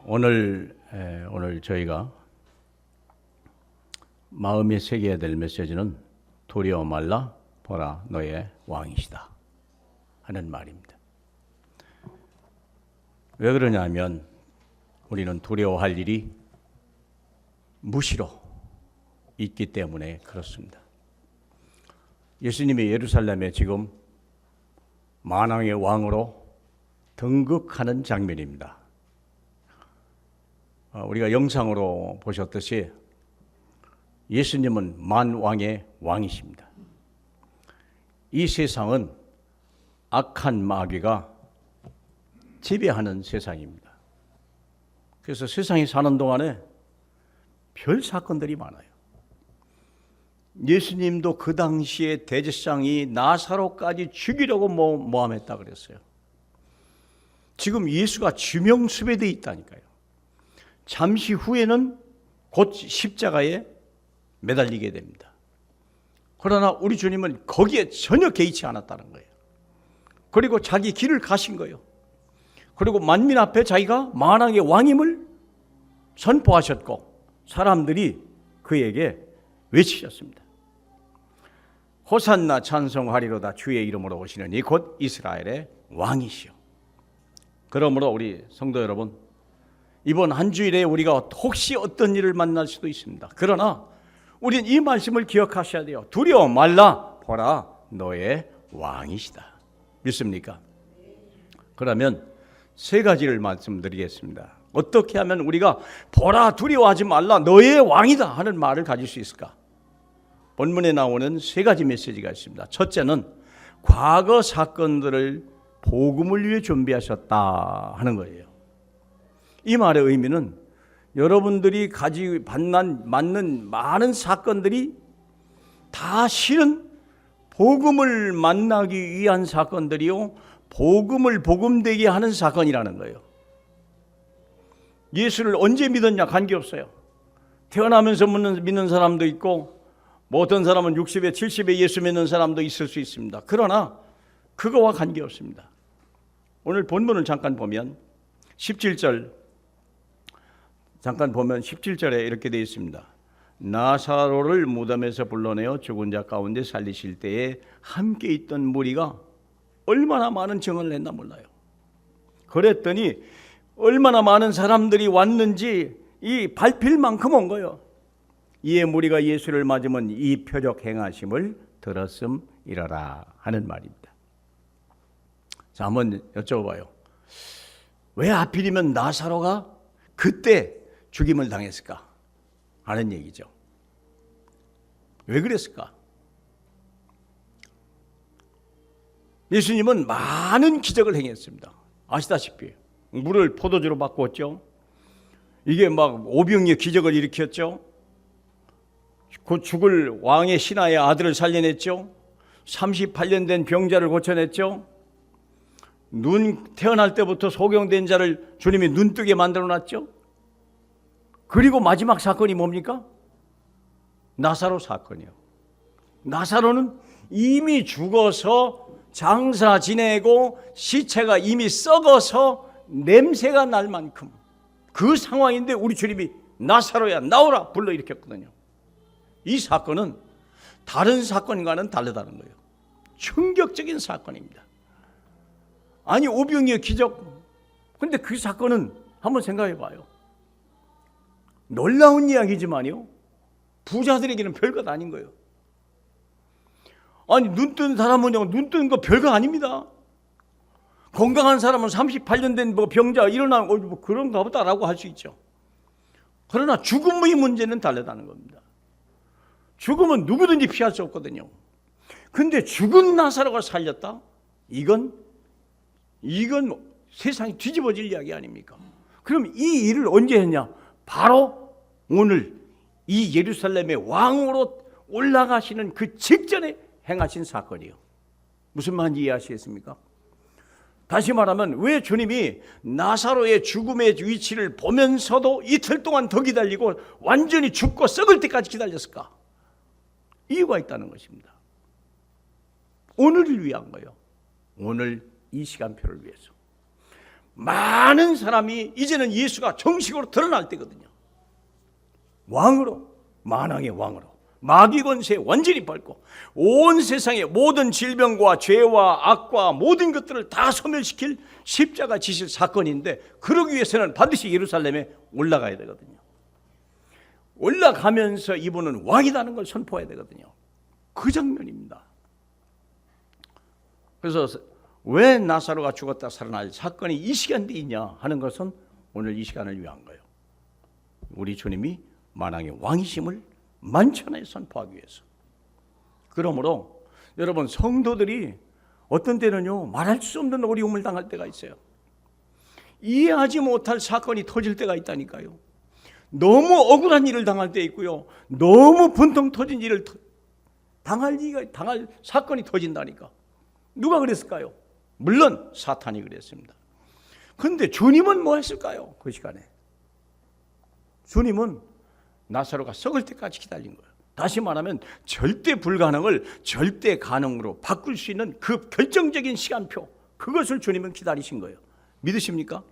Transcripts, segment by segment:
오늘 저희가 마음에 새겨야 될 메시지는 두려워 말라 보라 너의 왕이시다 하는 말입니다. 왜 그러냐면 우리는 두려워할 일이 무시로 있기 때문에 그렇습니다. 예수님이 예루살렘에 지금 만왕의 왕으로 등극하는 장면입니다. 우리가 영상으로 보셨듯이 예수님은 만왕의 왕이십니다. 이 세상은 악한 마귀가 지배하는 세상입니다. 그래서 세상에 사는 동안에 별 사건들이 많아요. 예수님도 그 당시에 대제사장이 나사로까지 죽이려고 모함했다 그랬어요. 지금 예수가 지명수배되어 있다니까요. 잠시 후에는 곧 십자가에 매달리게 됩니다. 그러나 우리 주님은 거기에 전혀 개의치 않았다는 거예요. 그리고 자기 길을 가신 거예요. 그리고 만민 앞에 자기가 만왕의 왕임을 선포하셨고 사람들이 그에게 외치셨습니다. 호산나 찬송하리로다 주의 이름으로 오시는 이 곧 이스라엘의 왕이시오. 그러므로 우리 성도 여러분, 이번 한 주일에 우리가 혹시 어떤 일을 만날 수도 있습니다. 그러나 우리는 이 말씀을 기억하셔야 돼요. 두려워 말라 보라 너의 왕이시다. 믿습니까? 그러면 세 가지를 말씀드리겠습니다. 어떻게 하면 우리가 보라 두려워하지 말라 너의 왕이다 하는 말을 가질 수 있을까? 본문에 나오는 세 가지 메시지가 있습니다. 첫째는 과거 사건들을 복음을 위해 준비하셨다 하는 거예요. 이 말의 의미는 여러분들이 맞는 많은 사건들이 다 실은 복음을 만나기 위한 사건들이요, 복음을 복음되게 하는 사건이라는 거예요. 예수를 언제 믿었냐 관계없어요. 태어나면서 믿는 사람도 있고 어떤 사람은 60에 70에 예수 믿는 사람도 있을 수 있습니다. 그러나 그거와 관계없습니다. 오늘 본문을 잠깐 보면 17절 잠깐 보면 17절에 이렇게 되어 있습니다. 나사로를 무덤에서 불러내어 죽은 자 가운데 살리실 때에 함께 있던 무리가 얼마나 많은 증언을 했나 몰라요. 그랬더니 얼마나 많은 사람들이 왔는지 이 발필 만큼 온 거예요. 이에 무리가 예수를 맞으면 이 표적 행하심을 들었음이라라 하는 말입니다. 자, 한번 여쭤봐요. 왜 하필이면 나사로가 그때 죽임을 당했을까 하는 얘기죠. 왜 그랬을까? 예수님은 많은 기적을 행했습니다. 아시다시피 물을 포도주로 바꾸었죠. 이게 막 오병이의 기적을 일으켰죠. 곧 죽을 왕의 신하의 아들을 살려냈죠. 38년 된 병자를 고쳐냈죠. 태어날 때부터 소경된 자를 주님이 눈뜨게 만들어놨죠. 그리고 마지막 사건이 뭡니까? 나사로 사건이요. 나사로는 이미 죽어서 장사 지내고 시체가 이미 썩어서 냄새가 날 만큼 그 상황인데 우리 주님이 나사로야 나오라 불러 일으켰거든요. 이 사건은 다른 사건과는 다르다는 거예요. 충격적인 사건입니다. 아니 오병이의 기적, 근데 그 사건은 한번 생각해 봐요. 놀라운 이야기지만요, 부자들에게는 별것 아닌 거예요. 아니 눈 뜬 사람은 눈 뜨는 거 별거 아닙니다. 건강한 사람은 38년 된 병자 일어나고 뭐 그런가 보다라고 할 수 있죠. 그러나 죽음의 문제는 다르다는 겁니다. 죽음은 누구든지 피할 수 없거든요. 근데 죽은 나사로가 살렸다? 이건 세상이 뒤집어질 이야기 아닙니까? 그럼 이 일을 언제 했냐? 바로 오늘 이 예루살렘의 왕으로 올라가시는 그 직전에 행하신 사건이요. 무슨 말인지 이해하시겠습니까? 다시 말하면 왜 주님이 나사로의 죽음의 위치를 보면서도 이틀 동안 더 기다리고 완전히 죽고 썩을 때까지 기다렸을까? 이유가 있다는 것입니다. 오늘을 위한 거예요. 오늘 이 시간표를 위해서. 많은 사람이 이제는 예수가 정식으로 드러날 때거든요. 왕으로, 만왕의 왕으로 마귀 권세 완전히 밟고 온 세상의 모든 질병과 죄와 악과 모든 것들을 다 소멸시킬 십자가 지실 사건인데, 그러기 위해서는 반드시 예루살렘에 올라가야 되거든요. 올라가면서 이분은 왕이라는 걸 선포해야 되거든요. 그 장면입니다. 그래서 왜 나사로가 죽었다 살아날 사건이 이 시간대 있냐 하는 것은 오늘 이 시간을 위한 거예요. 우리 주님이 만왕의 왕이심을 만천하에 선포하기 위해서. 그러므로 여러분, 성도들이 어떤 때는요 말할 수 없는 어려움을 당할 때가 있어요. 이해하지 못할 사건이 터질 때가 있다니까요. 너무 억울한 일을 당할 때 있고요, 너무 분통 터진 일을 당할 사건이 터진다니까. 누가 그랬을까요? 물론 사탄이 그랬습니다. 그런데 주님은 뭐 했을까요? 그 시간에 주님은 나사로가 썩을 때까지 기다린 거예요. 다시 말하면 절대 불가능을 절대 가능으로 바꿀 수 있는 그 결정적인 시간표, 그것을 주님은 기다리신 거예요. 믿으십니까?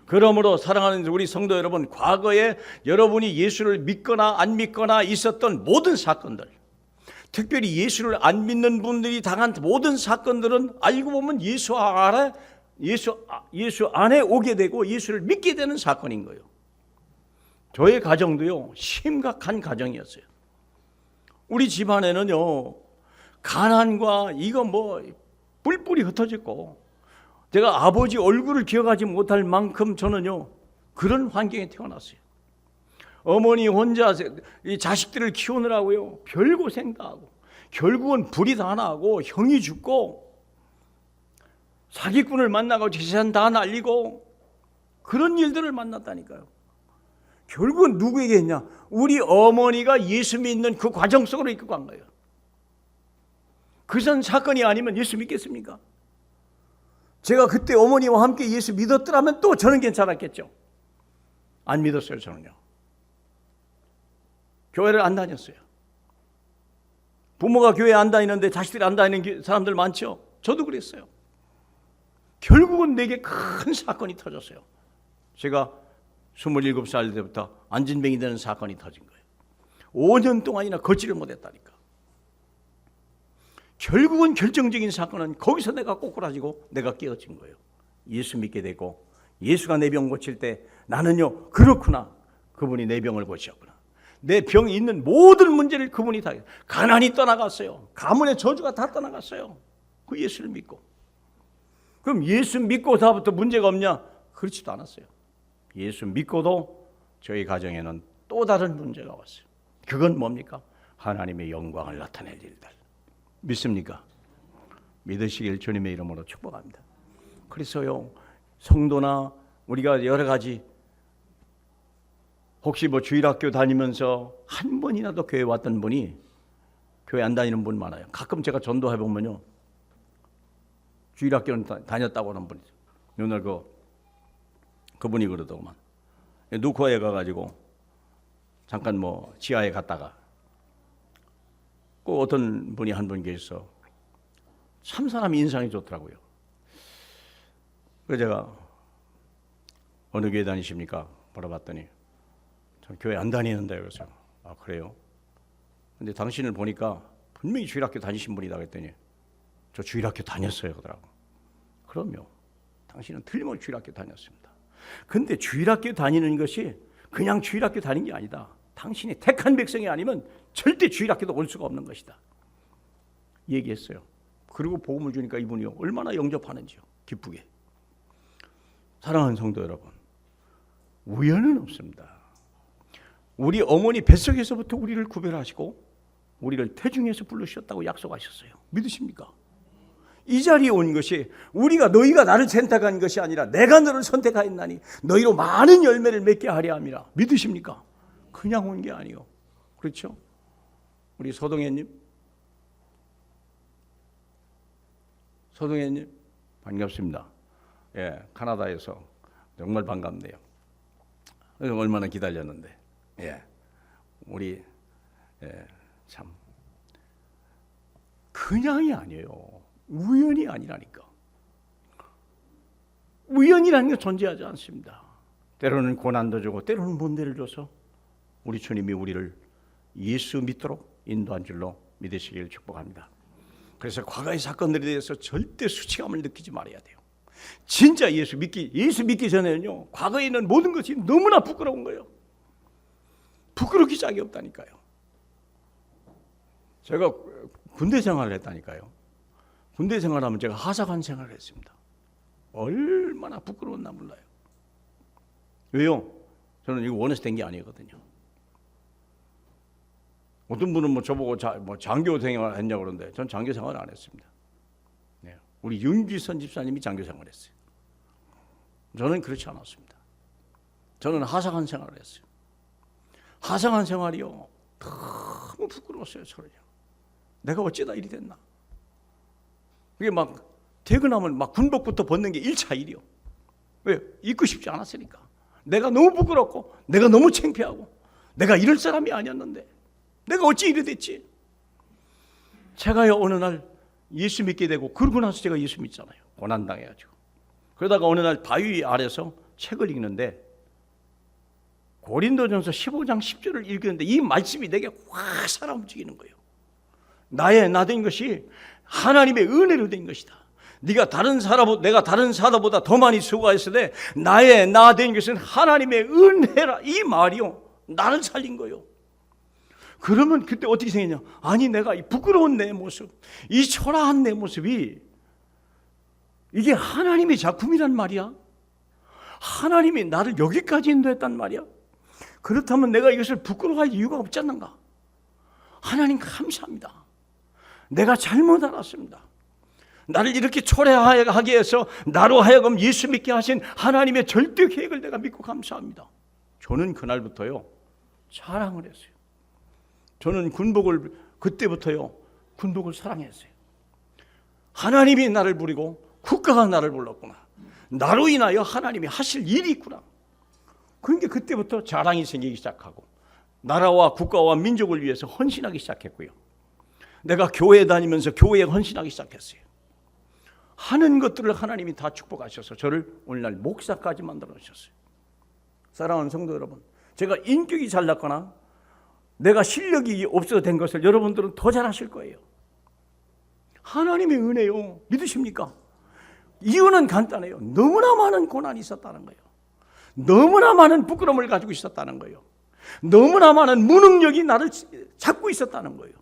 그러므로 사랑하는 우리 성도 여러분, 과거에 여러분이 예수를 믿거나 안 믿거나 있었던 모든 사건들, 특별히 예수를 안 믿는 분들이 당한 모든 사건들은 알고 보면 예수 안에 오게 되고 예수를 믿게 되는 사건인 거예요. 저의 가정도요 심각한 가정이었어요. 우리 집안에는요 가난과 이거 뭐 뿔뿔이 흩어졌고, 제가 아버지 얼굴을 기억하지 못할 만큼 저는요 그런 환경에 태어났어요. 어머니 혼자 이 자식들을 키우느라고요 별고생 다 하고, 결국은 불이 다 나고 형이 죽고 사기꾼을 만나고 재산 다 날리고 그런 일들을 만났다니까요. 결국은 누구에게 했냐? 우리 어머니가 예수 믿는 그 과정 속으로 이끌고 간 거예요. 그런 사건이 아니면 예수 믿겠습니까? 제가 그때 어머니와 함께 예수 믿었더라면 또 저는 괜찮았겠죠. 안 믿었어요. 저는요 교회를 안 다녔어요. 부모가 교회 안 다니는데 자식들이 안 다니는 사람들 많죠. 저도 그랬어요. 결국은 내게 큰 사건이 터졌어요. 제가 27살 때부터 안진뱅이 되는 사건이 터진 거예요. 5년 동안이나 걷지를 못했다니까. 결국은 결정적인 사건은 거기서 내가 꼬꾸라지고 내가 깨어진 거예요. 예수 믿게 되고, 예수가 내 병 고칠 때 나는요 그렇구나, 그분이 내 병을 고치셨구나, 내 병이 있는 모든 문제를 그분이 다, 가난이 떠나갔어요. 가문의 저주가 다 떠나갔어요. 그 예수를 믿고. 그럼 예수 믿고 다부터 문제가 없냐? 그렇지도 않았어요. 예수 믿고도 저희 가정에는 또 다른 문제가 왔어요. 그건 뭡니까? 하나님의 영광을 나타낼 일들. 믿습니까? 믿으시길 주님의 이름으로 축복합니다. 그래서요 성도나 우리가 여러 가지, 혹시 뭐 주일학교 다니면서 한 번이라도 교회 왔던 분이 교회 안 다니는 분 많아요. 가끔 제가 전도해 보면요 주일학교는 다녔다고 하는 분이죠. 오늘 그분이 그러더구만. 누코에 가가지고 잠깐 뭐 지하에 갔다가 꼭 어떤 분이 한 분 계셔서 참 사람이 인상이 좋더라고요. 그래서 제가 어느 교회 다니십니까? 물어봤더니 저 교회 안 다니는데. 그래서 아 그래요? 근데 당신을 보니까 분명히 주일학교 다니신 분이다 그랬더니 저 주일학교 다녔어요 그러더라고. 그럼요, 당신은 틀림없이 주일학교 다녔습니다. 근데 주일학교 다니는 것이 그냥 주일학교 다닌 게 아니다. 당신이 택한 백성이 아니면 절대 주일학교도 올 수가 없는 것이다 얘기했어요. 그리고 복음을 주니까 이분이 얼마나 영접하는지요, 기쁘게. 사랑하는 성도 여러분, 우연은 없습니다. 우리 어머니 뱃속에서부터 우리를 구별하시고 우리를 태중에서 부르셨다고 약속하셨어요. 믿으십니까? 이 자리에 온 것이 너희가 나를 선택한 것이 아니라 내가 너를 선택하였나니 너희로 많은 열매를 맺게 하려 함이라. 믿으십니까? 그냥 온 게 아니요. 그렇죠? 우리 서동혜님 반갑습니다. 예, 카나다에서 정말 반갑네요. 얼마나 기다렸는데, 예, 우리 참 그냥이 아니에요. 우연이 아니라니까. 우연이라는 게 존재하지 않습니다. 때로는 고난도 주고 때로는 문제를 줘서 우리 주님이 우리를 예수 믿도록 인도한 줄로 믿으시길 축복합니다. 그래서 과거의 사건들에 대해서 절대 수치감을 느끼지 말아야 돼요. 진짜 예수 믿기 전에는요, 과거에 있는 모든 것이 너무나 부끄러운 거예요. 부끄럽기 짝이 없다니까요. 제가 군대 생활을 했다니까요. 군대 생활하면 제가 하사관 생활을 했습니다. 얼마나 부끄러웠나 몰라요. 왜요? 저는 이거 원해서 된 게 아니거든요. 어떤 분은 뭐 저보고 장교 생활 했냐고 그러는데 전 장교 생활 안 했습니다. 네. 우리 윤기선 집사님이 장교 생활했어요. 저는 그렇지 않았습니다. 저는 하사관 생활을 했어요. 하사관 생활이요, 너무 부끄러웠어요. 저는요. 내가 어쩌다 일이 됐나. 그게 막 퇴근하면 막 군복부터 벗는 게 1차 일이요. 왜? 입고 싶지 않았으니까. 내가 너무 부끄럽고 내가 너무 창피하고 내가 이럴 사람이 아니었는데 내가 어찌 이래 됐지. 제가요 어느 날 예수 믿게 되고, 그러고 나서 제가 예수 믿잖아요. 고난당해가지고. 그러다가 어느 날 바위 아래서 책을 읽는데 고린도전서 15장 10절을 읽었는데 이 말씀이 내게 확 살아 움직이는 거예요. 나의 나 된 것이 하나님의 은혜로 된 것이다. 내가 다른 사람보다 더 많이 수고했을 때 나의 나 된 것은 하나님의 은혜라. 이 말이요, 나를 살린 거예요. 그러면 그때 어떻게 생겼냐? 아니, 내가 이 부끄러운 내 모습, 이 초라한 내 모습이 이게 하나님의 작품이란 말이야. 하나님이 나를 여기까지 인도했단 말이야. 그렇다면 내가 이것을 부끄러워할 이유가 없지 않는가? 하나님 감사합니다. 내가 잘못 알았습니다. 나를 이렇게 초라하게 해서 나로 하여금 예수 믿게 하신 하나님의 절대 계획을 내가 믿고 감사합니다. 저는 그날부터요 자랑을 했어요. 저는 그때부터요 군복을 사랑했어요. 하나님이 나를 부리고 국가가 나를 불렀구나. 나로 인하여 하나님이 하실 일이 있구나. 그러니까 그때부터 자랑이 생기기 시작하고 나라와 국가와 민족을 위해서 헌신하기 시작했고요. 내가 교회 다니면서 교회에 헌신하기 시작했어요. 하는 것들을 하나님이 다 축복하셔서 저를 오늘날 목사까지 만들어 주셨어요. 사랑하는 성도 여러분, 제가 인격이 잘났거나 내가 실력이 없어서 된 것을 여러분들은 더 잘하실 거예요. 하나님의 은혜요. 믿으십니까? 이유는 간단해요. 너무나 많은 고난이 있었다는 거예요. 너무나 많은 부끄러움을 가지고 있었다는 거예요. 너무나 많은 무능력이 나를 잡고 있었다는 거예요.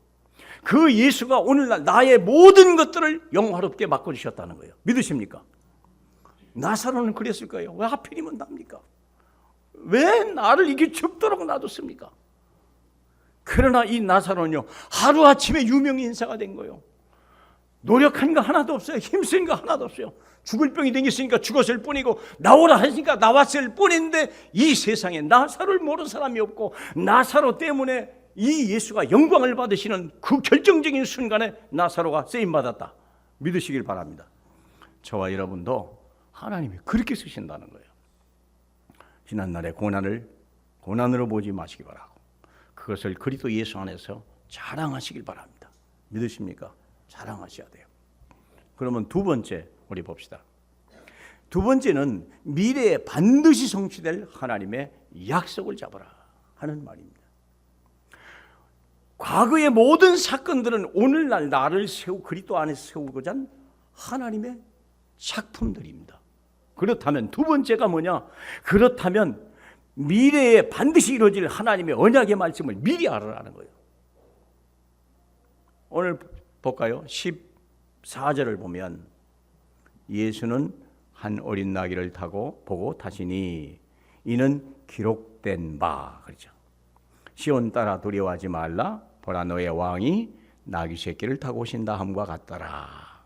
그 예수가 오늘날 나의 모든 것들을 영화롭게 바꿔주셨다는 거예요. 믿으십니까? 나사로는 그랬을 거예요. 왜 하필이면 납니까? 왜 나를 이렇게 죽도록 놔뒀습니까? 그러나 이 나사로는요 하루아침에 유명 인사가 된 거예요. 노력한 거 하나도 없어요. 힘쓴 거 하나도 없어요. 죽을 병이 생겼으니까 죽었을 뿐이고 나오라 하시니까 나왔을 뿐인데 이 세상에 나사로를 모르는 사람이 없고, 나사로 때문에 이 예수가 영광을 받으시는 그 결정적인 순간에 나사로가 쓰임받았다. 믿으시길 바랍니다. 저와 여러분도 하나님이 그렇게 쓰신다는 거예요. 지난날의 고난으로 보지 마시기 바라고, 그것을 그리스도 예수 안에서 자랑하시길 바랍니다. 믿으십니까? 자랑하셔야 돼요. 그러면 두 번째 우리 봅시다. 두 번째는 미래에 반드시 성취될 하나님의 약속을 잡아라 하는 말입니다. 과거의 모든 사건들은 오늘날 나를 그리스도 안에서 세우고자 한 하나님의 작품들입니다. 그렇다면 두 번째가 뭐냐? 그렇다면 미래에 반드시 이루어질 하나님의 언약의 말씀을 미리 알아라는 거예요. 오늘 볼까요? 14절을 보면 예수는 한 어린 나귀를 타고 보고 타시니 이는 기록된 바, 그렇죠. 시온 따라 두려워하지 말라, 보라 너의 왕이 나귀 새끼를 타고 오신다 함과 같더라.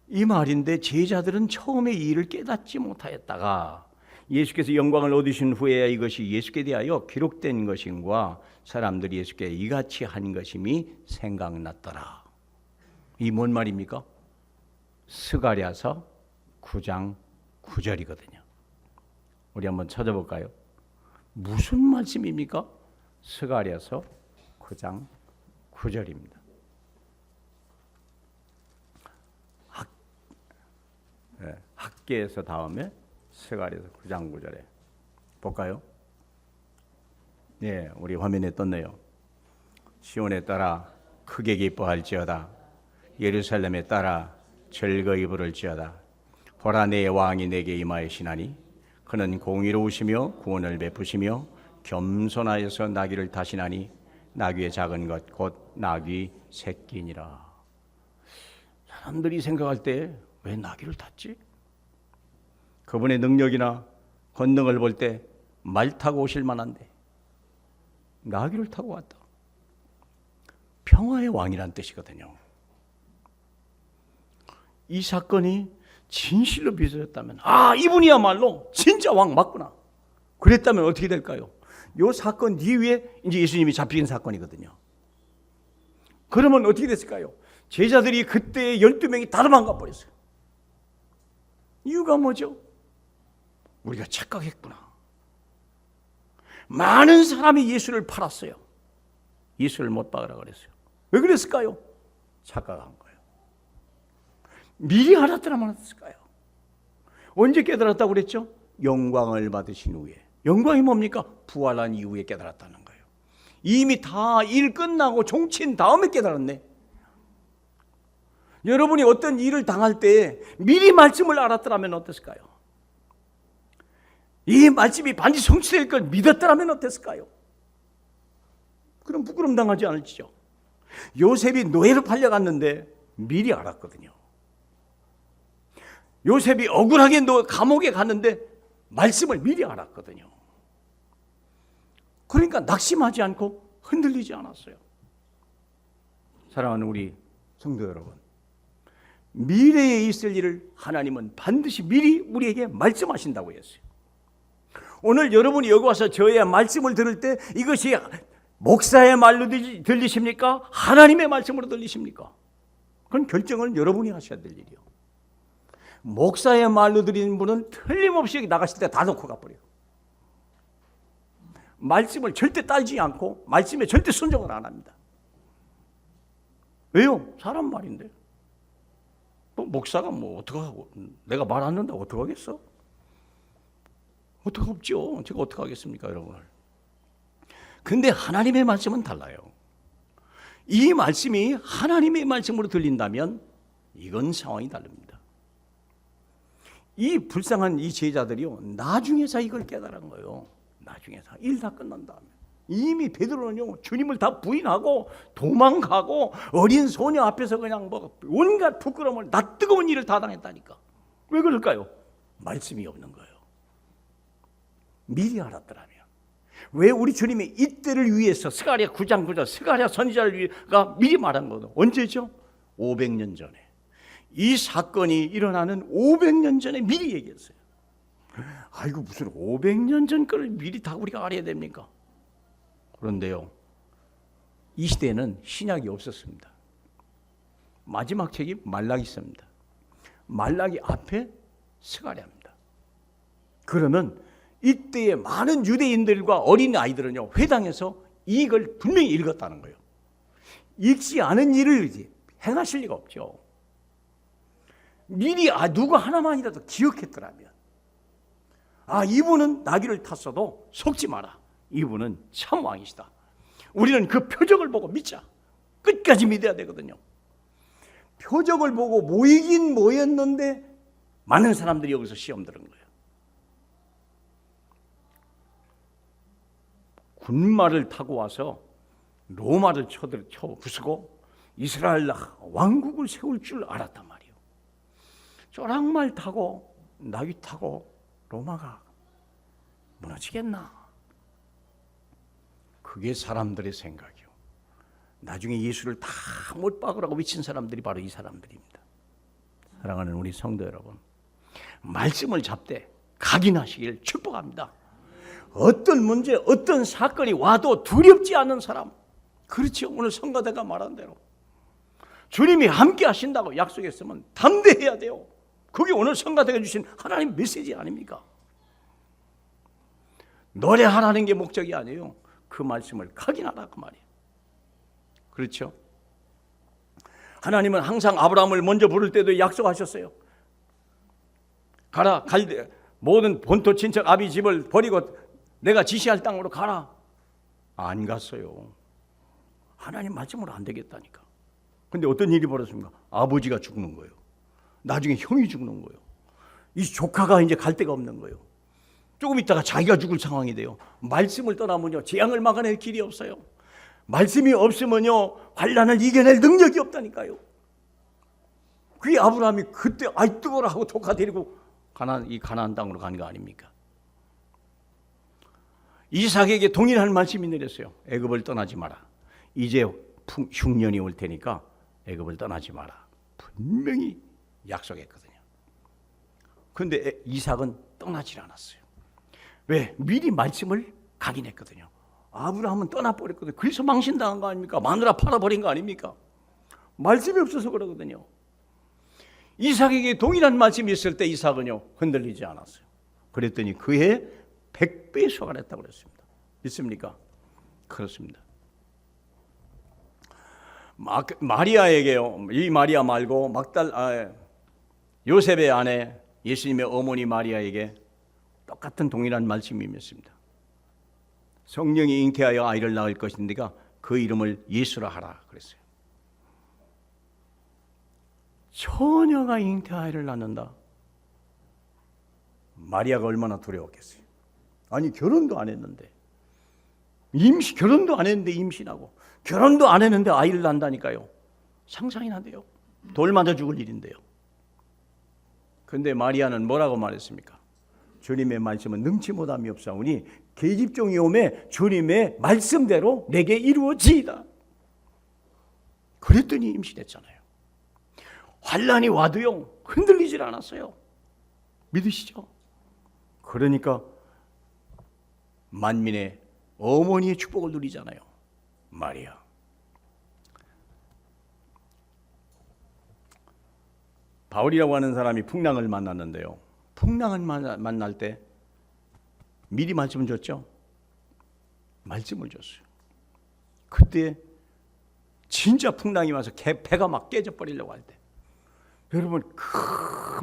이 말인데 제자들은 처음에 이 일을 깨닫지 못하였다가 예수께서 영광을 얻으신 후에야 이것이 예수께 대하여 기록된 것임과 사람들이 예수께 이같이 한 것임이 생각났더라. 이 뭔 말입니까? 스가랴서 9장 9절이거든요. 우리 한번 찾아볼까요? 무슨 말씀입니까? 스가랴서 9장 9절입니다. 십계에서 다음에 스가랴서 9장 9절에 볼까요? 네, 우리 화면에 떴네요. 시온에 따라 크게 기뻐할지어다. 예루살렘에 따라 즐거이 부를지어다. 보라, 내 왕이 내게 임하시나니 그는 공의로우시며 구원을 베푸시며 겸손하여서 나귀를 타시나니 나귀의 작은 것 곧 나귀 새끼니라. 사람들이 생각할 때 왜 나귀를 탔지? 그분의 능력이나 권능을 볼 때 말 타고 오실 만한데 나귀를 타고 왔다. 평화의 왕이란 뜻이거든요. 이 사건이 진실로 빚어졌다면 이분이야말로 진짜 왕 맞구나. 그랬다면 어떻게 될까요? 이 사건 이후에 이제 예수님이 잡힌 사건이거든요. 그러면 어떻게 됐을까요? 제자들이 그때 12명이 다 도망가 버렸어요. 이유가 뭐죠? 우리가 착각했구나. 많은 사람이 예수를 팔았어요. 예수를 못 박으라 그랬어요. 왜 그랬을까요? 착각한 거예요. 미리 알았더라면 어땠을까요? 언제 깨달았다고 그랬죠? 영광을 받으신 후에. 영광이 뭡니까? 부활한 이후에 깨달았다는 거예요. 이미 다 일 끝나고 종친 다음에 깨달았네. 여러분이 어떤 일을 당할 때 미리 말씀을 알았더라면 어땠을까요? 이 말씀이 반드시 성취될 걸 믿었더라면 어땠을까요? 그럼 부끄럼 당하지 않을지요. 요셉이 노예로 팔려갔는데 미리 알았거든요. 요셉이 억울하게 감옥에 갔는데 말씀을 미리 알았거든요. 그러니까 낙심하지 않고 흔들리지 않았어요. 사랑하는 우리 성도 여러분, 미래에 있을 일을 하나님은 반드시 미리 우리에게 말씀하신다고 했어요. 오늘 여러분이 여기 와서 저의 말씀을 들을 때 이것이 목사의 말로 들리십니까? 하나님의 말씀으로 들리십니까? 그건 결정을 여러분이 하셔야 될 일이요. 목사의 말로 들리는 분은 틀림없이 나가실 때 다 놓고 가버려요. 말씀을 절대 따지지 않고 말씀에 절대 순종을 안 합니다. 왜요? 사람 말인데. 목사가 어떡하고, 내가 말 안 듣는다고 어떡하겠어? 어떡 없죠. 제가 어떡하겠습니까, 여러분을. 근데 하나님의 말씀은 달라요. 이 말씀이 하나님의 말씀으로 들린다면 이건 상황이 다릅니다. 이 불쌍한 이 제자들이요, 나중에서 이걸 깨달은 거예요. 나중에서 일 다 끝난 다음에. 이미 베드로는요, 주님을 다 부인하고 도망가고 어린 소녀 앞에서 그냥 온갖 부끄러움을, 낯뜨거운 일을 다 당했다니까. 왜 그럴까요? 말씀이 없는 거예요. 미리 알았더라면. 왜 우리 주님이 이때를 위해서 스가랴 9장 9절 스가랴 선지자를 위해가 미리 말한 거죠. 언제죠? 500년 전에. 이 사건이 일어나는 500년 전에 미리 얘기했어요. 아이고, 무슨 500년 전 거를 미리 다 우리가 알아야 됩니까? 그런데요, 이 시대에는 신약이 없었습니다. 마지막 책이 말라기서입니다. 말라기 앞에 스가랴입니다. 그러면 이때의 많은 유대인들과 어린 아이들은요, 회당에서 이걸 분명히 읽었다는 거예요. 읽지 않은 일을 행하실 리가 없죠. 미리 누구 하나만이라도 기억했더라면, 이분은 나귀를 탔어도 속지 마라. 이분은 참 왕이시다. 우리는 그 표적을 보고 믿자. 끝까지 믿어야 되거든요. 표적을 보고 모이긴 모였는데 많은 사람들이 여기서 시험 들은 거예요. 군마를 타고 와서 로마를 쳐 부수고 이스라엘 왕국을 세울 줄 알았단 말이에요. 쪼랑말 타고 나귀 타고 로마가 무너지겠나? 그게 사람들의 생각이요. 나중에 예수를 다 못 박으라고 외친 사람들이 바로 이 사람들입니다. 사랑하는 우리 성도 여러분, 말씀을 잡되 각인하시길 축복합니다. 어떤 문제, 어떤 사건이 와도 두렵지 않은 사람, 그렇죠. 오늘 성가대가 말한 대로 주님이 함께 하신다고 약속했으면 담대해야 돼요. 그게 오늘 성가대가 주신 하나님 메시지 아닙니까? 노래하라는 게 목적이 아니에요. 그 말씀을 각인하라 그 말이에요. 그렇죠? 하나님은 항상 아브라함을 먼저 부를 때도 약속하셨어요. 가라. 갈대 모든 본토 친척 아비 집을 버리고 내가 지시할 땅으로 가라. 안 갔어요. 하나님 말씀으로 안 되겠다니까. 근데 어떤 일이 벌어집니까? 아버지가 죽는 거예요. 나중에 형이 죽는 거예요. 이 조카가 이제 갈 데가 없는 거예요. 조금 있다가 자기가 죽을 상황이 돼요. 말씀을 떠나면요, 재앙을 막아낼 길이 없어요. 말씀이 없으면요, 환난을 이겨낼 능력이 없다니까요. 그 아브라함이 그때 아이 뜨거라 하고 조카 데리고 가나안 땅으로 간 거 아닙니까? 이삭에게 동일한 말씀이 내렸어요. 애굽을 떠나지 마라. 이제 흉년이 올 테니까 애굽을 떠나지 마라. 분명히 약속했거든요. 그런데 이삭은 떠나질 않았어요. 왜? 미리 말씀을 각인했거든요. 아브라함은 떠나버렸거든요. 그래서 망신당한 거 아닙니까? 마누라 팔아버린 거 아닙니까? 말씀이 없어서 그러거든요. 이삭에게 동일한 말씀이 있을 때 이삭은요, 흔들리지 않았어요. 그랬더니 그해 100배 소관했다고 그랬습니다. 믿습니까? 그렇습니다. 마리아에게요, 이 마리아 말고 요셉의 아내 예수님의 어머니 마리아에게 똑같은 동일한 말씀이 있습니다. 성령이 잉태하여 아이를 낳을 것인데가 그 이름을 예수라 하라 그랬어요. 처녀가 잉태 아이를 낳는다. 마리아가 얼마나 두려웠겠어요. 아니 결혼도 안 했는데 결혼도 안 했는데 임신하고 결혼도 안 했는데 아이를 낳는다니까요. 상상이나 돼요. 돌 맞아 죽을 일인데요. 그런데 마리아는 뭐라고 말했습니까? 주님의 말씀은 능치 못함이 없사오니 계집종이 오매 주님의 말씀대로 내게 이루어지이다. 그랬더니 임신했잖아요. 환난이 와도요 흔들리질 않았어요. 믿으시죠? 그러니까 만민의 어머니의 축복을 누리잖아요. 마리아. 바울이라고 하는 사람이 풍랑을 만났는데요. 풍랑을 만날 때 미리 말씀을 줬죠. 말씀을 줬어요. 그때 진짜 풍랑이 와서 배가 막 깨져버리려고 할 때, 여러분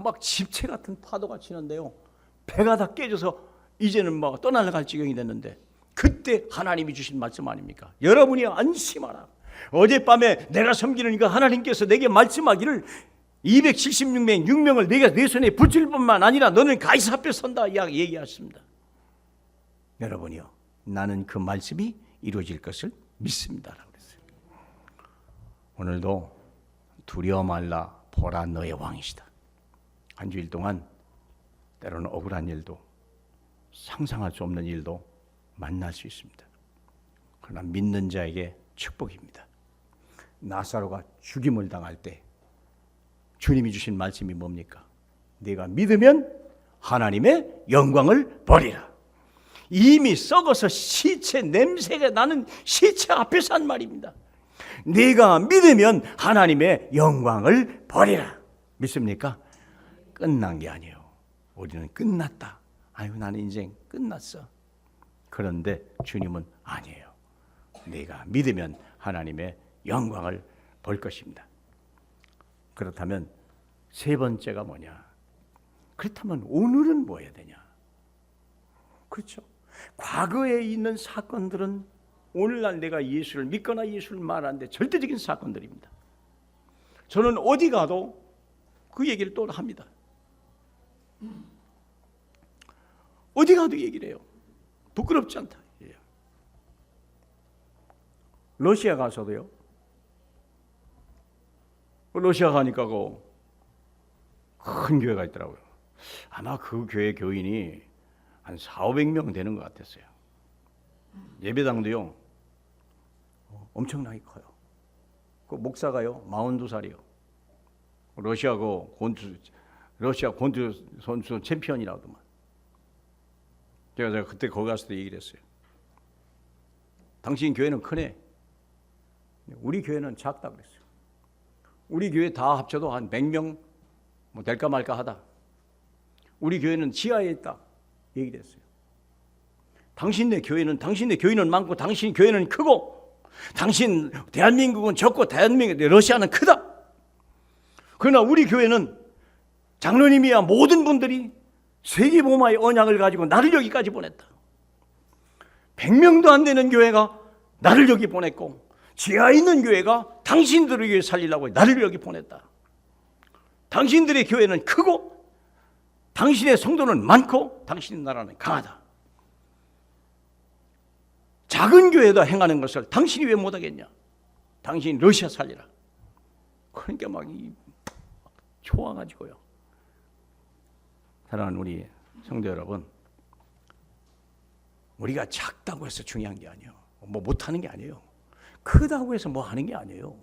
막 집채 같은 파도가 치는데요, 배가 다 깨져서 이제는 뭐 떠나갈 지경이 됐는데, 그때 하나님이 주신 말씀 아닙니까? 여러분이 안심하라. 어젯밤에 내가 섬기는 이거 하나님께서 내게 말씀하기를 276명 6명을 내가 내 손에 붙일 뿐만 아니라 너는 가이사 앞에 선다 얘기하십니다. 여러분이요, 나는 그 말씀이 이루어질 것을 믿습니다라고 그랬어요. 오늘도 두려워 말라, 보라 너의 왕이시다. 한 주일 동안 때로는 억울한 일도, 상상할 수 없는 일도 만날 수 있습니다. 그러나 믿는 자에게 축복입니다. 나사로가 죽임을 당할 때 주님이 주신 말씀이 뭡니까? 네가 믿으면 하나님의 영광을 버리라. 이미 썩어서 시체 냄새가 나는 시체 앞에서 한 말입니다. 네가 믿으면 하나님의 영광을 버리라. 믿습니까? 끝난 게 아니에요. 우리는 끝났다. 아유, 나는 인생 끝났어. 그런데 주님은 아니에요. 네가 믿으면 하나님의 영광을 볼 것입니다. 그렇다면 세 번째가 뭐냐? 그렇다면 오늘은 뭐 해야 되냐? 그렇죠. 과거에 있는 사건들은 오늘날 내가 예수를 믿거나 예수를 말하는데 절대적인 사건들입니다. 저는 어디 가도 그 얘기를 또 합니다. 어디 가도 얘기를 해요. 부끄럽지 않다. 러시아 가서도요. 러시아 가니까 큰 교회가 있더라고요. 아마 그 교회 교인이 한 400~500명 되는 것 같았어요. 예배당도요 엄청나게 커요. 그 목사가요 42살이요. 러시아 권투 선수 챔피언이라더만. 제가 그때 거기 갔을 때 얘기를 했어요. 당신 교회는 크네. 우리 교회는 작다 그랬어요. 우리 교회 다 합쳐도 한 100명 뭐 될까 말까 하다. 우리 교회는 지하에 있다 얘기를 했어요. 당신네 교회는 많고 당신 교회는 크고 당신 대한민국은 적고 러시아는 크다. 그러나 우리 교회는 장로님이야 모든 분들이 세계복음화의 언약을 가지고 나를 여기까지 보냈다. 100명도 안 되는 교회가 나를 여기 보냈고, 지하에 있는 교회가 당신들을 위해 살리려고 나를 여기 보냈다. 당신들의 교회는 크고 당신의 성도는 많고 당신의 나라는 강하다. 작은 교회에다 행하는 것을 당신이 왜 못하겠냐? 당신이 러시아 살리라. 그러니까 막 좋아가지고요. 사랑하는 우리 성도 여러분, 우리가 작다고 해서 중요한 게 아니에요. 뭐 못하는 게 아니에요. 크다고 해서 뭐 하는 게 아니에요.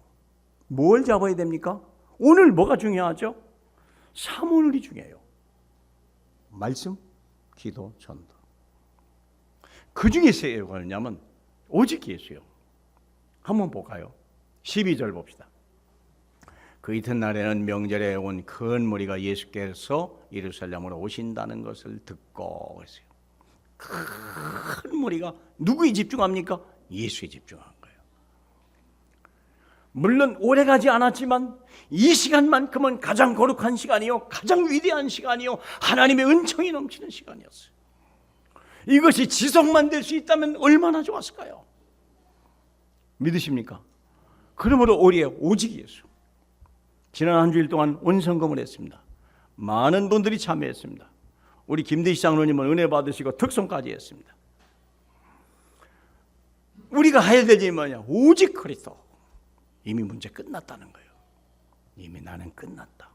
뭘 잡아야 됩니까? 오늘 뭐가 중요하죠? 사모늘이 중요해요. 말씀, 기도, 전도. 그 중에서 뭐냐면 오직 예수요. 한번 볼까요? 12절 봅시다. 그 이튿날에는 명절에 온 큰 무리가 예수께서 예루살렘으로 오신다는 것을 듣고 했어요. 큰 무리가 누구에 집중합니까? 예수에 집중한 거예요. 물론 오래가지 않았지만 이 시간만큼은 가장 거룩한 시간이요, 가장 위대한 시간이요, 하나님의 은총이 넘치는 시간이었어요. 이것이 지속만 될 수 있다면 얼마나 좋았을까요? 믿으십니까? 그러므로 우리의 오직 예수. 지난 한 주일 동안 온성검을 했습니다. 많은 분들이 참여했습니다. 우리 김대희 장로님은 은혜 받으시고 특송까지 했습니다. 우리가 해야 될 일이 뭐냐? 오직 그리스도. 이미 문제 끝났다는 거예요. 이미 나는 끝났다.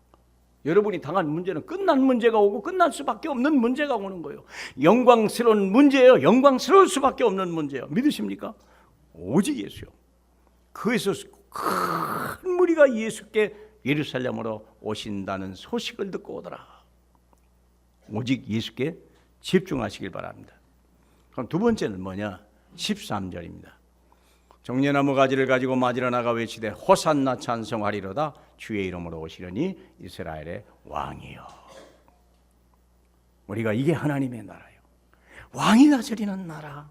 여러분이 당한 문제는 끝난 문제가 오고 끝날 수밖에 없는 문제가 오는 거예요. 영광스러운 문제예요. 영광스러울 수밖에 없는 문제예요. 믿으십니까? 오직 예수요. 그에서 큰 무리가 예수께 예루살렘으로 오신다는 소식을 듣고 오더라. 오직 예수께 집중하시길 바랍니다. 그럼 두 번째는 뭐냐? 13절입니다. 정려나무 가지를 가지고 맞으러 나가 외치되 호산나 찬송하리로다. 주의 이름으로 오시려니 이스라엘의 왕이요. 우리가 이게 하나님의 나라예요. 왕이 다스리는 나라,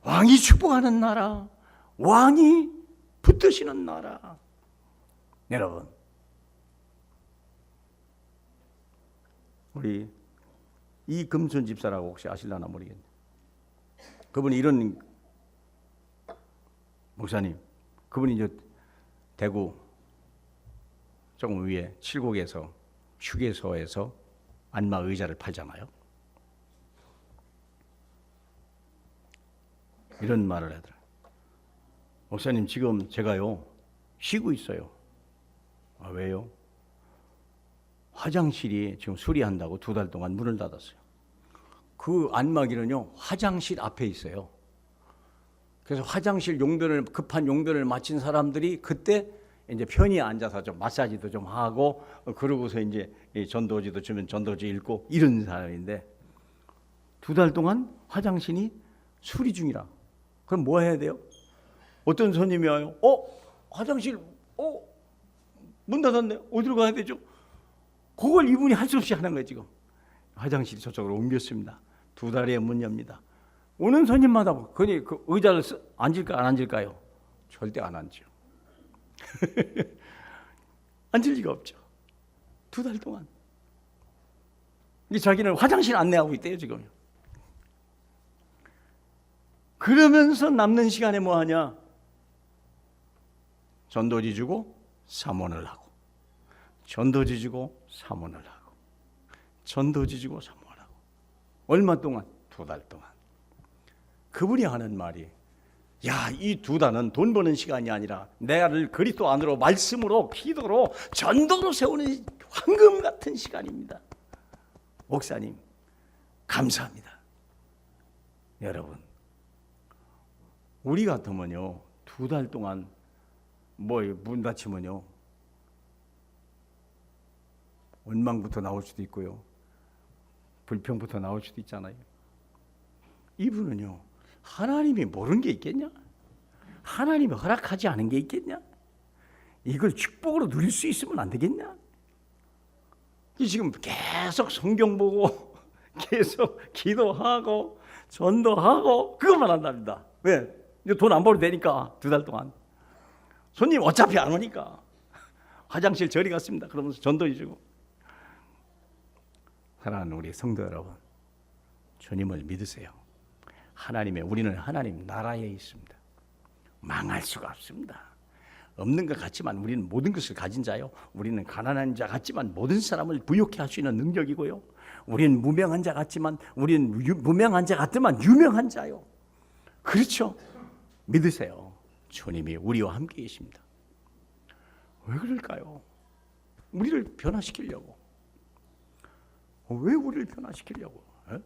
왕이 축복하는 나라, 왕이 붙드시는 나라. 여러분, 우리 이금순 집사라고 혹시 아실려나 모르겠네요. 그분이 이런 목사님, 그분이 이제 대구 조금 위에 칠곡에서 휴게소에서 안마 의자를 팔잖아요. 이런 말을 하더라고요. 목사님, 지금 제가요 쉬고 있어요. 아, 왜요? 화장실이 지금 수리한다고 2달 동안 문을 닫았어요. 그 안마기는요 화장실 앞에 있어요. 그래서 화장실 용변을, 급한 용변을 마친 사람들이 그때 이제 편히 앉아서 좀 마사지도 좀 하고, 그러고서 이제 전도지도 주면 전도지 읽고 이런 사람인데 2달 동안 화장실이 수리 중이라. 그럼 뭐 해야 돼요? 어떤 손님이 와요. 화장실 문 닫았네. 어디로 가야 되죠? 그걸 이분이 할 수 없이 하는 거예요. 지금 화장실이 저쪽으로 옮겼습니다. 2달에 문 엽니다. 오는 손님마다 그 의자를 앉을까 안 앉을까요? 절대 안 앉죠. 앉을 리가 없죠. 2달 동안. 이 자기는 화장실 안내하고 있대요 지금. 그러면서 남는 시간에 뭐 하냐? 전도지 주고 사모를 하고, 전도지 주고 사모를 하고, 전도지 주고 사모를 하고. 얼마 동안? 2달 동안. 그분이 하는 말이, 야, 이 2달은 돈 버는 시간이 아니라 내가를 그리스도 안으로 말씀으로 기도로 전도로 세우는 황금 같은 시간입니다. 목사님 감사합니다. 여러분, 우리 같으면요 2달 동안 뭐 문 닫히면요 원망부터 나올 수도 있고요, 불평부터 나올 수도 있잖아요. 이분은요 하나님이 모르는 게 있겠냐? 하나님이 허락하지 않은 게 있겠냐? 이걸 축복으로 누릴 수 있으면 안 되겠냐? 이 지금 계속 성경 보고 계속 기도하고 전도하고 그것만 한답니다. 왜? 돈 안 벌어도 되니까. 2달 동안 손님 어차피 안 오니까 화장실 저리 갔습니다. 그러면서 전도 해주고. 사랑하는 우리 성도 여러분, 주님을 믿으세요. 우리는 하나님 나라에 있습니다. 망할 수가 없습니다. 없는 것 같지만 우리는 모든 것을 가진 자요. 우리는 가난한 자 같지만 모든 사람을 부유케 할 수 있는 능력이고요. 우리는 무명한 자 같지만 우리는 무명한 자 같지만 유명한 자요. 그렇죠? 믿으세요. 주님이 우리와 함께 계십니다. 왜 그럴까요? 우리를 변화시키려고. 왜 우리를 변화시키려고? 에?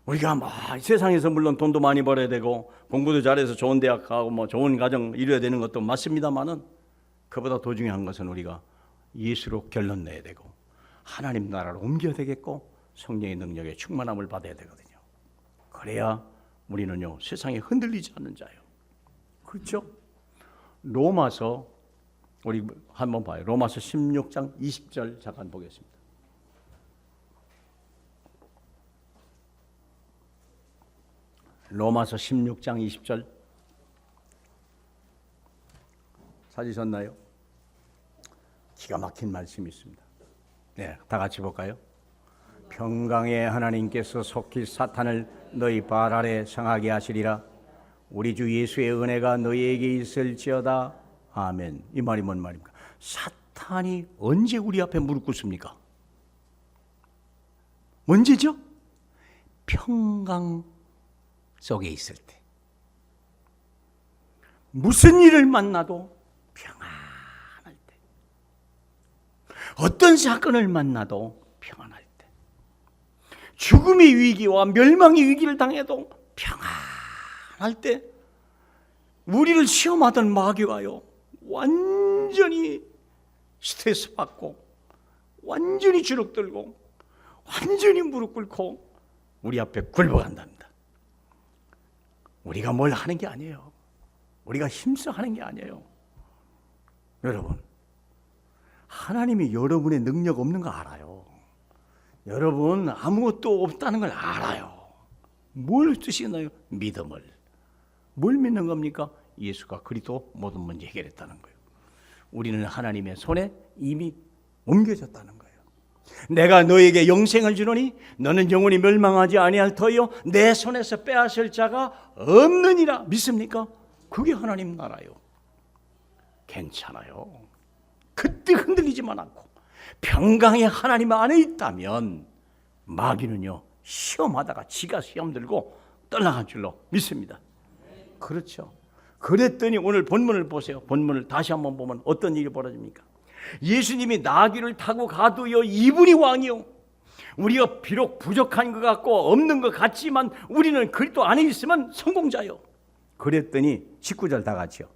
우리가 세상에서 물론 돈도 많이 벌어야 되고 공부도 잘해서 좋은 대학 가고 좋은 가정 이루어야 되는 것도 맞습니다만은, 그보다 더 중요한 것은 우리가 예수로 결론 내야 되고 하나님 나라로 옮겨야 되겠고 성령의 능력에 충만함을 받아야 되거든요. 그래야 우리는요 세상에 흔들리지 않는 자예요. 그렇죠? 로마서 우리 한번 봐요. 로마서 16장 20절 잠깐 보겠습니다. 로마서 16장 20절 찾으셨나요? 기가 막힌 말씀이 있습니다. 네, 다 같이 볼까요? 평강의 하나님께서 속히 사탄을 너희 발 아래 상하게 하시리라. 우리 주 예수의 은혜가 너희에게 있을지어다. 아멘. 이 말이 뭔 말입니까? 사탄이 언제 우리 앞에 무릎 꿇습니까? 언제죠? 평강 속에 있을 때. 무슨 일을 만나도 평안할 때. 어떤 사건을 만나도 평안할 때. 죽음의 위기와 멸망의 위기를 당해도 평안할 때. 우리를 시험하던 마귀가요 완전히 스트레스 받고 완전히 주눅들고 완전히 무릎 꿇고 우리 앞에 굴복한답니다. 우리가 뭘 하는 게 아니에요. 우리가 힘써 하는 게 아니에요. 여러분, 하나님이 여러분의 능력 없는 거 알아요. 여러분 아무것도 없다는 걸 알아요. 뭘 쓰시나요? 믿음을. 뭘 믿는 겁니까? 예수가 그리스도 모든 문제 해결했다는 거예요. 우리는 하나님의 손에 이미 옮겨졌다는 거예요. 내가 너에게 영생을 주노니 너는 영원히 멸망하지 아니할 터이요 내 손에서 빼앗을 자가 없느니라. 믿습니까? 그게 하나님 나라요. 괜찮아요. 그때 흔들리지만 않고 평강의 하나님 안에 있다면 마귀는요 시험하다가 지가 시험 들고 떠나갈 줄로 믿습니다. 그렇죠. 그랬더니 오늘 본문을 보세요. 본문을 다시 한번 보면 어떤 일이 벌어집니까? 예수님이 나귀를 타고 가도요 이분이 왕이요. 우리가 비록 부족한 것 같고 없는 것 같지만 우리는 그리스도 안에 있으면 성공자요. 그랬더니 19절 다 같이요.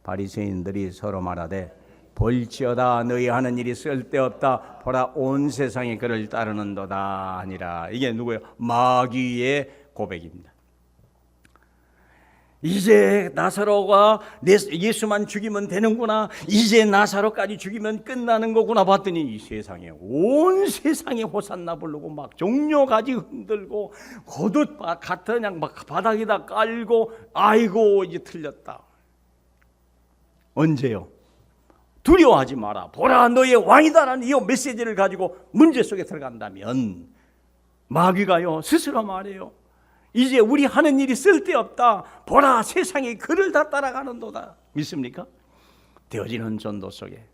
바리새인들이 서로 말하되 볼지어다 너희 하는 일이 쓸데없다. 보라 온 세상이 그를 따르는도다 아니라. 이게 누구예요? 마귀의 고백입니다. 이제 나사로가 예수만 죽이면 되는구나. 이제 나사로까지 죽이면 끝나는 거구나 봤더니 이 세상에 온 세상에 호산나 부르고 막 종려가지 흔들고 겉옷 그냥 막 바닥에다 깔고 아이고 이제 틀렸다. 언제요? 두려워하지 마라. 보라 너의 왕이다라는 이 메시지를 가지고 문제 속에 들어간다면 마귀가요 스스로 말해요. 이제 우리 하는 일이 쓸데없다. 보라 세상이 그를 다 따라가는도다. 믿습니까? 되어지는 전도 속에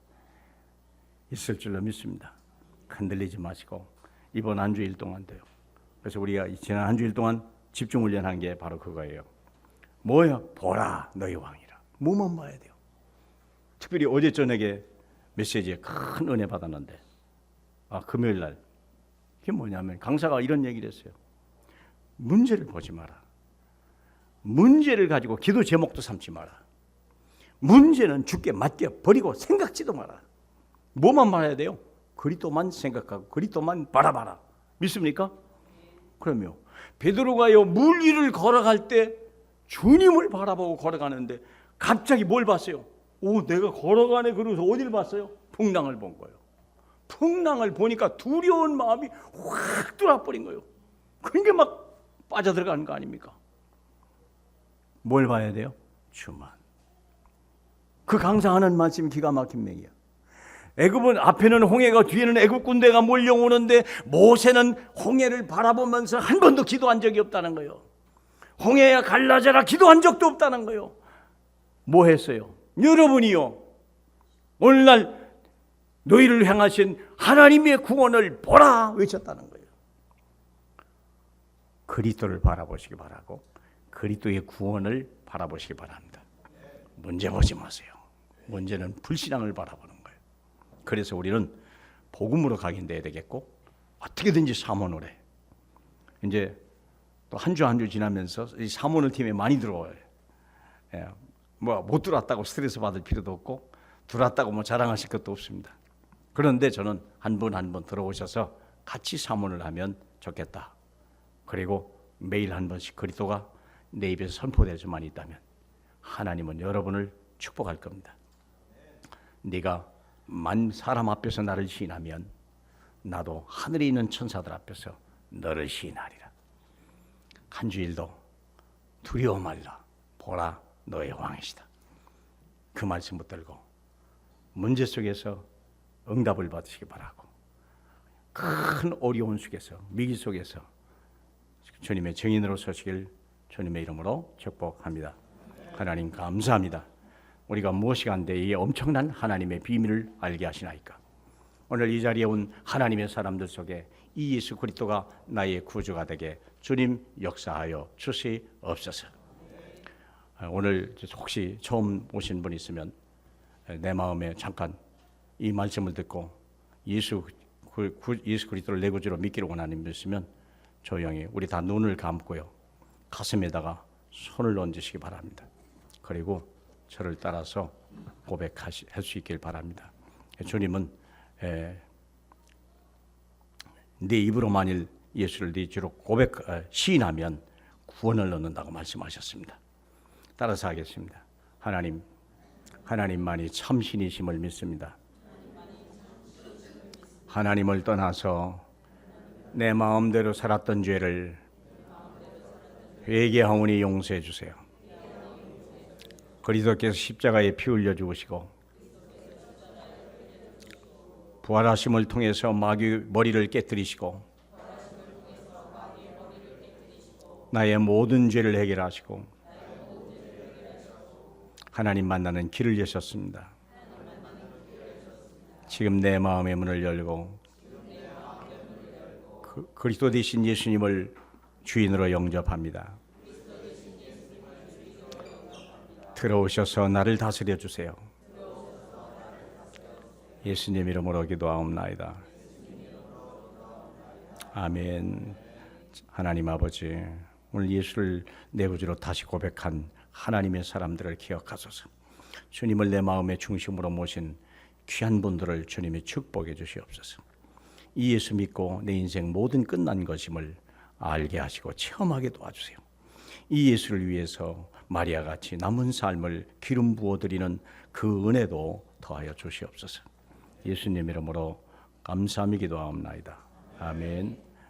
있을 줄로 믿습니다. 흔들리지 마시고 이번 한 주일 동안 돼요. 그래서 우리가 지난 한 주일 동안 집중 훈련한 게 바로 그거예요. 뭐예요? 보라 너희 왕이라. 뭐만 봐야 돼요. 특별히 어제 저녁에 메시지에 큰 은혜 받았는데 금요일 날 그게 뭐냐면 강사가 이런 얘기를 했어요. 문제를 보지 마라. 문제를 가지고 기도 제목도 삼지 마라. 문제는 주께 맡겨 버리고 생각지도 마라. 뭐만 말해야 돼요? 그리스도만 생각하고 그리스도만 바라봐라. 믿습니까? 그럼요. 베드로가요 물 위를 걸어갈 때 주님을 바라보고 걸어가는데 갑자기 뭘 봤어요? 내가 걸어가네. 그러면서 어디를 봤어요? 풍랑을 본 거예요. 풍랑을 보니까 두려운 마음이 확 들어버린 거예요. 그러니까 막 빠져들어가는 거 아닙니까? 뭘 봐야 돼요? 주만. 그 강사하는 말씀이 기가 막힌 맥이야. 애굽은 앞에는 홍해가 뒤에는 애굽 군대가 몰려오는데 모세는 홍해를 바라보면서 한 번도 기도한 적이 없다는 거예요. 홍해야 갈라져라 기도한 적도 없다는 거예요. 뭐 했어요? 여러분이요, 오늘날 너희를 향하신 하나님의 구원을 보라 외쳤다는 거예요. 그리스도를 바라보시기 바라고 그리스도의 구원을 바라보시기 바랍니다. 문제 보지 마세요. 문제는 불신앙을 바라보는 거예요. 그래서 우리는 복음으로 각인돼야 되겠고 어떻게든지 사모를 해. 이제 또 한 주 한 주 지나면서 이 사모를 팀에 많이 들어와요. 예, 뭐 못 들어왔다고 스트레스 받을 필요도 없고 들어왔다고 뭐 자랑하실 것도 없습니다. 그런데 저는 한 분 한 분 들어오셔서 같이 사모를 하면 좋겠다. 그리고 매일 한 번씩 그리스도가 내 입에서 선포될 수만 있다면 하나님은 여러분을 축복할 겁니다. 네가 만 사람 앞에서 나를 시인하면 나도 하늘에 있는 천사들 앞에서 너를 시인하리라. 한 주일도 두려워 말라. 보라 너의 왕이시다. 그 말씀 붙들고 문제 속에서 응답을 받으시기 바라고 큰 어려운 속에서 위기 속에서 주님의 증인으로 서시길 주님의 이름으로 축복합니다. 하나님 감사합니다. 우리가 무엇이 간데 이 엄청난 하나님의 비밀을 알게 하시나이까. 오늘 이 자리에 온 하나님의 사람들 속에 이 예수 그리스도가 나의 구주가 되게 주님 역사하여 주시옵소서. 오늘 혹시 처음 오신 분 있으면 내 마음에 잠깐 이 말씀을 듣고 예수 그리스도를 내 구주로 믿기를 원하는 분 있으면 조용히 우리 다 눈을 감고요, 가슴에다가 손을 얹으시기 바랍니다. 그리고 저를 따라서 고백할 수 있길 바랍니다. 주님은 네 입으로 만일 예수를 네 주로 시인하면 구원을 얻는다고 말씀하셨습니다. 따라서 하겠습니다. 하나님만이 참신이심을 믿습니다. 하나님을 떠나서 내 마음대로 살았던 죄를 회개하오니 용서해 주세요. 그리스도께서 십자가에 피 흘려 죽으시고 부활하심을 통해서 마귀 머리를 깨뜨리시고 나의 모든 죄를 해결하시고 하나님 만나는 길을 여셨습니다. 지금 내 마음의 문을 열고 그리스도 되신 예수님을 주인으로 영접합니다. 들어오셔서 나를 다스려 주세요. 예수님 이름으로 기도하옵나이다. 아멘. 하나님 아버지, 오늘 예수를 내 구주로 다시 고백한 하나님의 사람들을 기억하소서. 주님을 내 마음의 중심으로 모신 귀한 분들을 주님이 축복해 주시옵소서. 이 예수 믿고 내 인생 모든 끝난 것임을 알게 하시고 체험하게 도와주세요. 이 예수를 위해서 마리아같이 남은 삶을 기름 부어드리는 그 은혜도 더하여 주시옵소서. 예수님 이름으로 감사함이 기도하옵나이다. 아멘.